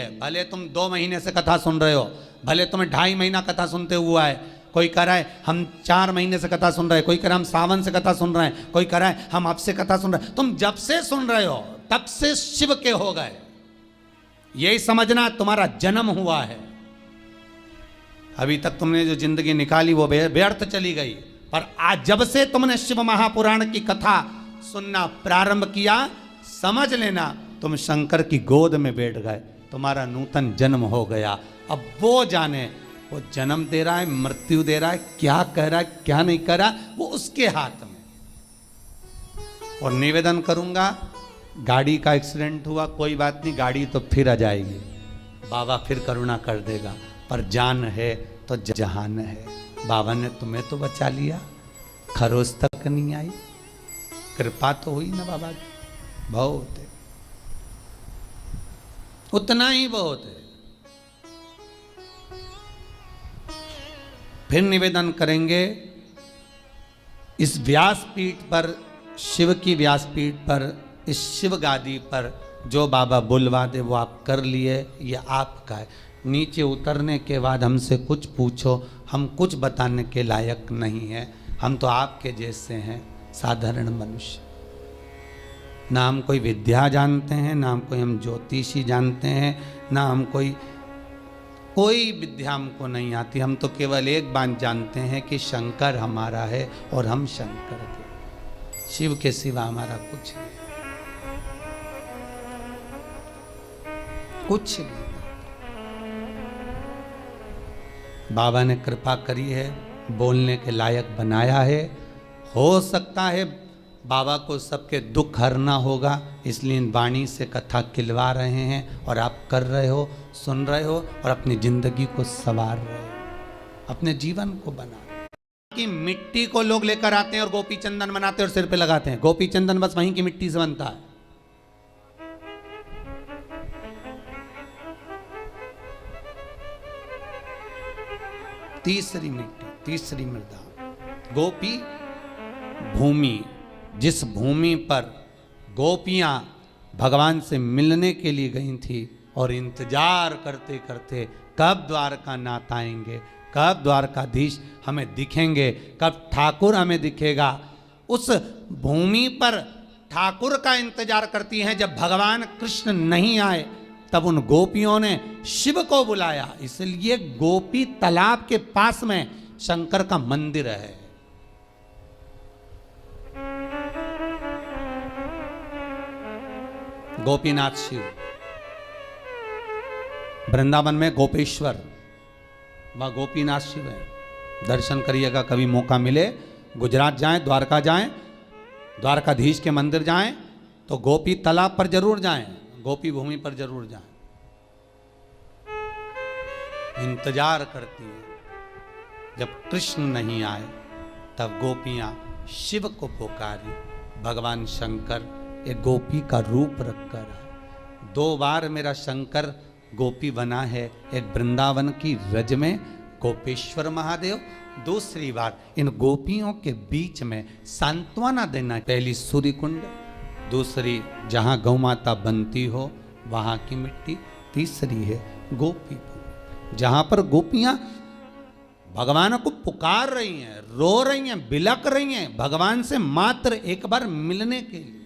है। भले तुम 2 महीने से कथा सुन रहे हो, भले तुम्हें 2.5 महीना कथा सुनते हुआ है, कोई कह रहा है हम 4 महीने से कथा सुन रहे हैं, कोई कह रहा है हम सावन से कथा सुन रहे हैं, कोई कह रहा है हम अब से कथा सुन रहे हैं। तुम जब से सुन रहे हो तब से शिव के हो गए, यही समझना तुम्हारा जन्म हुआ है। अभी तक तुमने जो जिंदगी निकाली वो व्यर्थ चली गई, पर आज जब से तुमने शिव महापुराण की कथा सुनना प्रारंभ किया, समझ लेना तुम शंकर की गोद में बैठ गए, तुम्हारा नूतन जन्म हो गया। अब वो जाने वो जन्म दे रहा है, मृत्यु दे रहा है, क्या कह रहा है क्या नहीं कह रहा, वो उसके हाथ में। और निवेदन करूंगा, गाड़ी का एक्सीडेंट हुआ कोई बात नहीं, गाड़ी तो फिर आ जाएगी, बाबा फिर करुणा कर देगा, पर जान है तो जहान है। बाबा ने तुम्हें तो बचा लिया, खरोच तक नहीं आई, कृपा तो हुई ना बाबा की, बहुत है, उतना ही बहुत है। फिर निवेदन करेंगे, इस व्यासपीठ पर, शिव की व्यासपीठ पर, इस शिव गादी पर जो बाबा बुलवा दे वो आप कर लिए, ये आपका है। नीचे उतरने के बाद हमसे कुछ पूछो, हम कुछ बताने के लायक नहीं है, हम तो आपके जैसे हैं, साधारण मनुष्य। ना हम कोई विद्या जानते हैं, ना हम कोई हम ज्योतिषी जानते हैं, ना हम कोई विद्या हमको नहीं आती। हम तो केवल एक बात जानते हैं कि शंकर हमारा है और हम शंकर के, शिव के सिवा हमारा कुछ नहीं, कुछ नहीं। बाबा ने कृपा करी है, बोलने के लायक बनाया है। हो सकता है बाबा को सबके दुख हरना होगा, इसलिए इन वाणी से कथा खिलवा रहे हैं, और आप कर रहे हो, सुन रहे हो, और अपनी जिंदगी को संवार रहे हो, अपने जीवन को बना रहे हो। कि मिट्टी को लोग लेकर आते हैं और गोपी चंदन बनाते हैं और सिर पे लगाते हैं, गोपी चंदन बस वहीं की मिट्टी से बनता है। तीसरी मिट्टी, तीसरी मृदा, गोपी भूमि, जिस भूमि पर गोपियां भगवान से मिलने के लिए गई थी और इंतजार करते करते कब द्वारकानाथ आएंगे, कब द्वारकाधीश हमें दिखेंगे, कब ठाकुर हमें दिखेगा, उस भूमि पर ठाकुर का इंतजार करती हैं। जब भगवान कृष्ण नहीं आए तब उन गोपियों ने शिव को बुलाया, इसलिए गोपी तालाब के पास में शंकर का मंदिर है। गोपीनाथ शिव, वृंदावन में गोपेश्वर, वह गोपीनाथ शिव है। दर्शन करिएगा, कभी मौका मिले, गुजरात जाएं, द्वारका जाएं, द्वारकाधीश के मंदिर जाएं, तो गोपी तालाब पर जरूर जाएं, गोपी भूमि पर जरूर जाएं। इंतजार करती है, जब कृष्ण नहीं आए तब गोपियां शिव को पुकारी, भगवान शंकर एक गोपी का रूप रखकर है। 2 बार मेरा शंकर गोपी बना है, एक वृंदावन की रज में गोपेश्वर महादेव, दूसरी बार इन गोपियों के बीच में सांत्वना देना, पहली सूर्य कुंड, दूसरी जहाँ गौ माता बनती हो वहाँ की मिट्टी, तीसरी है गोपी भूमि, जहाँ पर गोपियाँ भगवान को पुकार रही हैं, रो रही हैं, बिलक रही हैं भगवान से मात्र एक बार मिलने के लिए,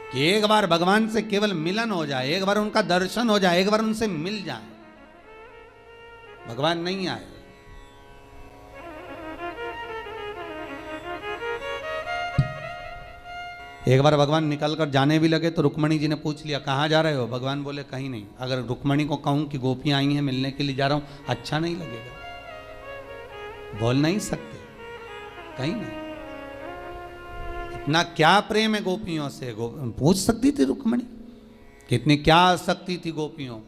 कि एक बार भगवान से केवल मिलन हो जाए, एक बार उनका दर्शन हो जाए, एक बार उनसे मिल जाए। भगवान नहीं आए, एक बार भगवान निकलकर जाने भी लगे तो रुक्मणी जी ने पूछ लिया कहाँ जा रहे हो, भगवान बोले कहीं नहीं। अगर रुक्मणी को कहूं कि गोपियां आई हैं मिलने के लिए जा रहा हूं, अच्छा नहीं लगेगा, बोल नहीं सकते, कहीं नहीं। इतना क्या प्रेम है गोपियों से, पूछ सकती थी रुक्मणी, कितनी क्या आसक्ति थी गोपियों।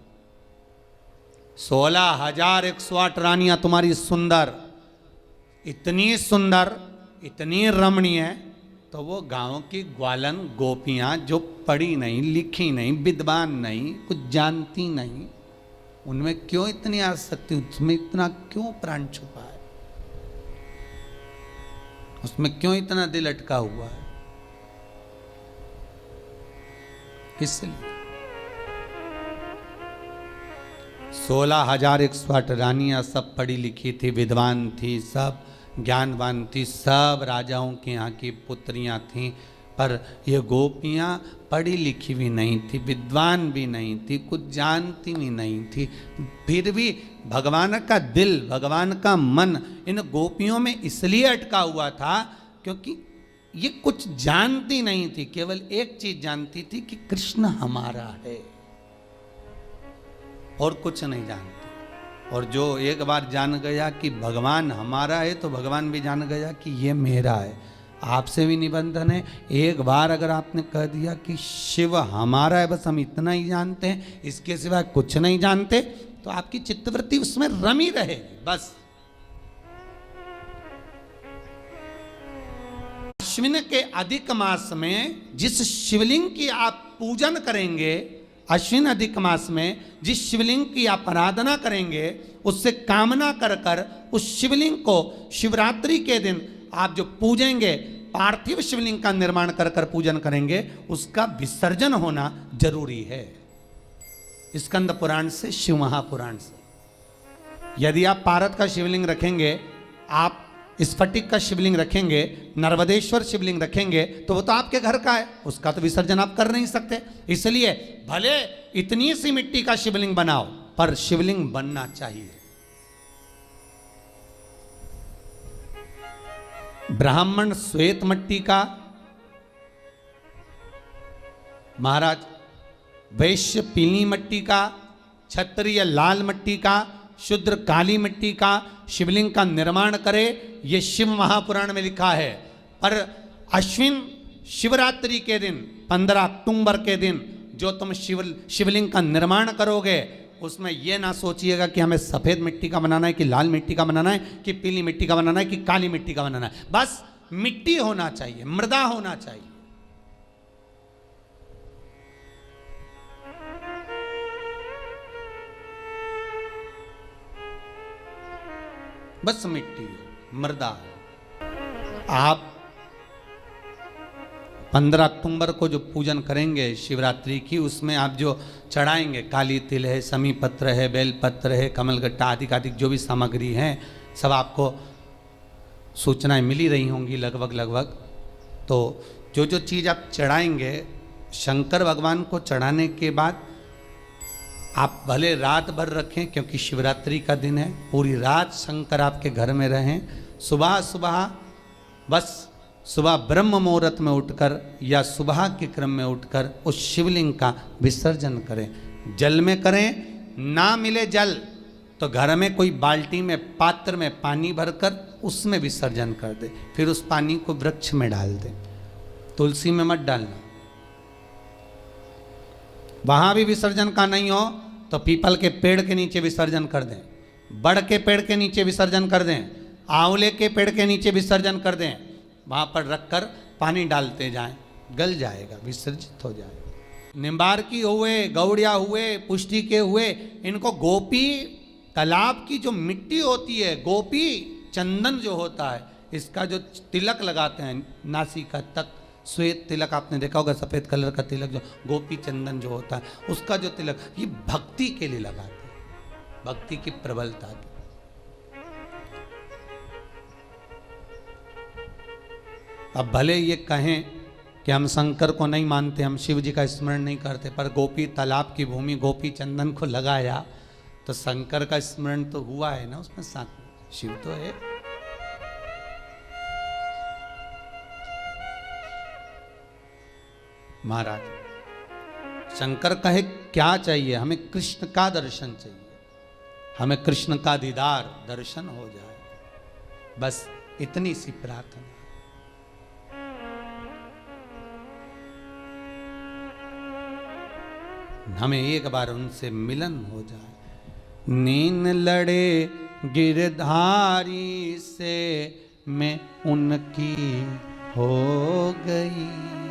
16,108 रानियां तुम्हारी सुंदर, इतनी सुंदर, इतनी रमणीय, तो वो गांव की ग्वालन गोपियां जो पढ़ी नहीं, लिखी नहीं, विद्वान नहीं, कुछ जानती नहीं, उनमें क्यों इतनी आसक्ति, उसमें इतना क्यों प्राण छुपा है, उसमें क्यों इतना दिल अटका हुआ है। इसलिए 16,108 रानियां सब पढ़ी लिखी थी, विद्वान थी, सब ज्ञानवान थी, सब राजाओं के यहाँ की पुत्रियां थीं, पर ये गोपियां पढ़ी लिखी भी नहीं थी, विद्वान भी नहीं थी, कुछ जानती भी नहीं थी, फिर भी भगवान का दिल, भगवान का मन इन गोपियों में इसलिए अटका हुआ था क्योंकि ये कुछ जानती नहीं थी, केवल एक चीज जानती थी कि कृष्ण हमारा है और कुछ नहीं जानती। और जो एक बार जान गया कि भगवान हमारा है तो भगवान भी जान गया कि ये मेरा है। आपसे भी निबंधन है, एक बार अगर आपने कह दिया कि शिव हमारा है, बस हम इतना ही जानते हैं, इसके सिवा कुछ नहीं जानते, तो आपकी चित्तवृत्ति उसमें रमी रहेगी। बस अश्विन के अधिक मास में जिस शिवलिंग की आप पूजन करेंगे, अश्विन अधिक मास में जिस शिवलिंग की आप आराधना करेंगे, उससे कामना कर कर उस शिवलिंग को शिवरात्रि के दिन आप जो पूजेंगे, पार्थिव शिवलिंग का निर्माण कर कर पूजन करेंगे, उसका विसर्जन होना जरूरी है। स्कंद पुराण से, शिव महापुराण से। यदि आप पारद का शिवलिंग रखेंगे, आप स्फटिक का शिवलिंग रखेंगे, नर्मदेश्वर शिवलिंग रखेंगे, तो वो तो आपके घर का है, उसका तो विसर्जन आप कर नहीं सकते। इसलिए भले इतनी सी मिट्टी का शिवलिंग बनाओ, पर शिवलिंग बनना चाहिए। ब्राह्मण श्वेत मिट्टी का, महाराज वैश्य पीली मिट्टी का, क्षत्रिय लाल मिट्टी का, शूद्र काली मिट्टी का शिवलिंग का निर्माण करे, ये शिव महापुराण में लिखा है। पर अश्विन शिवरात्रि के दिन 15 अक्टूबर के दिन जो तुम शिवलिंग का निर्माण करोगे, उसमें यह ना सोचिएगा कि हमें सफेद मिट्टी का बनाना है कि लाल मिट्टी का बनाना है कि पीली मिट्टी का बनाना है कि काली मिट्टी का बनाना है। बस मिट्टी होना चाहिए, मृदा होना चाहिए। बस मिट्टी हो, मृदा हो। आप 15 अक्टूबर को जो पूजन करेंगे शिवरात्रि की, उसमें आप जो चढ़ाएंगे, काली तिल है, समी पत्र है, बेलपत्र है, कमलगट्टा आदि आदि जो भी सामग्री हैं, सब आपको सूचनाएं मिली रही होंगी लगभग। तो जो जो चीज़ आप चढ़ाएंगे, शंकर भगवान को चढ़ाने के बाद आप भले रात भर रखें, क्योंकि शिवरात्रि का दिन है, पूरी रात शंकर आपके घर में रहें। सुबह ब्रह्म मुहूर्त में उठकर या सुबह के क्रम में उठकर उस शिवलिंग का विसर्जन करें। जल में करें, ना मिले जल तो घर में कोई बाल्टी में, पात्र में पानी भरकर उसमें विसर्जन कर दे, फिर उस पानी को वृक्ष में डाल दे, तुलसी में मत डालना। वहां भी विसर्जन का नहीं हो तो पीपल के पेड़ के नीचे विसर्जन कर दें, बड़ के पेड़ के नीचे विसर्जन कर दें, आंवले के पेड़ के नीचे विसर्जन कर दें। वहां पर रखकर पानी डालते जाएं, गल जाएगा, विसर्जित हो जाएगा। निम्बार्की हुए, गौड़िया हुए, पुष्टि के हुए, इनको गोपी तालाब की जो मिट्टी होती है, गोपी चंदन जो होता है, इसका जो तिलक लगाते हैं नासिका तक, श्वेत तिलक आपने देखा होगा, सफेद कलर का तिलक जो गोपी चंदन जो होता है, उसका जो तिलक, ये भक्ति के लिए लगाते हैं, भक्ति की प्रबलता की। अब भले ये कहें कि हम शंकर को नहीं मानते, हम शिव जी का स्मरण नहीं करते, पर गोपी तालाब की भूमि गोपी चंदन को लगाया तो शंकर का स्मरण तो हुआ है ना, उसमें साथ में शिव तो है। महाराज शंकर कहे क्या चाहिए, हमें कृष्ण का दर्शन चाहिए, हमें कृष्ण का दीदार दर्शन हो जाए, बस इतनी सी प्रार्थना। हमें एक बार उनसे मिलन हो जाए। नीन लड़े गिरधारी से मैं उनकी हो गई।